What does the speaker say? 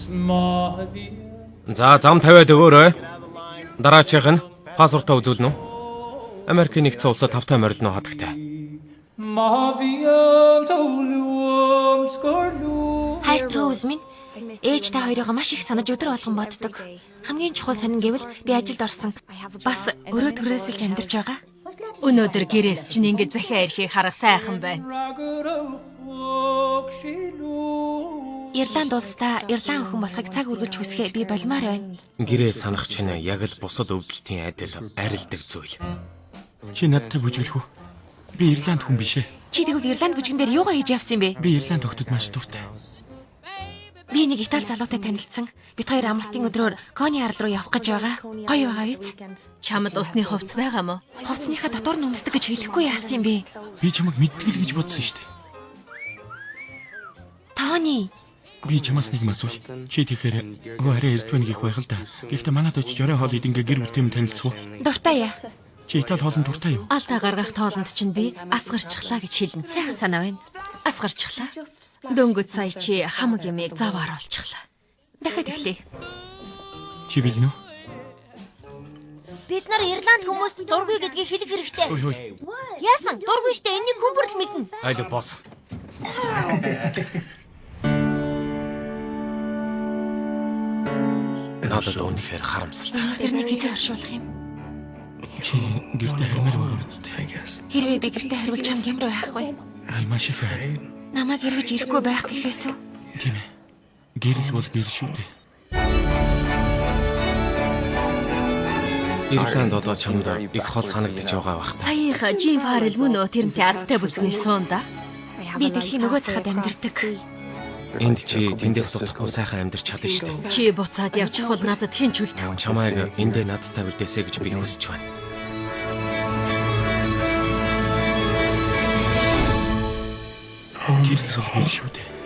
За зам тавиад өгөөрэй. Дараачих нь паспортоо үзүүлнэ үү? Америкийн нэгдсэн улсад тавтай морилно хатагтай. Хайрт Роуз минь ээж та хоёроо маш их санаж өдөр болгон боддог. Хамгийн чухал сонин гэвэл би ажилд орсон. Бас өрөө төрөөсөлж амьдарч байгаа. Өнөөдөр гэрээс чинь ингэж захиа ирэхийг харах сайхан байна. Ирланд улсдаа Ирланд охин болохыг цаг үргэлж хүсгээ би болмоор байна. Гэрээ санах чинь яг л бусад өвдөлтийн адил арилдаг зүйл. Чи надтай бүжиглэх үү? Би Ирланд хүн биш ээ. Чи тэгвэл Ирланд бүжгэн дээр юугаа хийж явсан бэ? Би Ирланд охтод маш дуртай. Би нэг Итали залуутай танилцсан. Бид хоёр амралтын өдрөөр Кони арал руу явах гэж байгаа. Гоё байгаа биз? Чамд усны хувцс байгаа мó? Хувцсныхаа дотор нь өмсдөг гэж хэлэхгүй яасан юм бэ? Би чамайг мэдтгэл гэж бодсон шүү дээ. Тони, Би чамаас нэг асууя. Чи тэгэхээр өө арай эрдвэн гих байх л да. Гэхдээ манад очиж орой хоол идэнгээ гэр бүлтэйм танилцах уу? дуртай яа. Чи Итали хоолнд дуртай юу? Алдаа гаргах тоолонд чинь би асгарчихлаа гэж хэлнэ. Сайхан санаа байна. Асгарчихлаа. Дөнгөж сая чи хамаг ямиг заваар олчихлаа. Дахиад эхлэе. Чи билнэ үү? Бид нар Ирланд хүмүүст дургүй гэдгийг хэлэх хэрэгтэй. Ой. Яасан? Дургүй штэ энийг хүн бүрл мэднэ. Айло босс. Надад үнэхээр харамсалтай. Тэрнийг хизээ оршуулах юм. Чи гэртээ хармаар болов үстэй. Хэрвээ би гэртээ хариулж чамд ямар байх вэ? Ай маш их байна. Намайг эргэж ирэхгүй байх гэхээс үү? Тийм ээ. Гэрэл бол гэрэл шүү дээ. Ирланд одоо чамд их хол санагдчих байгаа бах. Саяхан Жин Фаррел мөн үү тэрнтэй азтай бүсгүй суунда. Би дэлхийн нөгөө цагад амьдардаг. Энд чи тэндээс дутхгүй сайхан амьдарч чадна шүү дээ. Чи буцаад явчих бол надад хэн ч үлдэх. Чамайг эндээ надтай үлдээсэй гэж би хүсэж байна. Гэрэл бол гэрэл шүү дээ.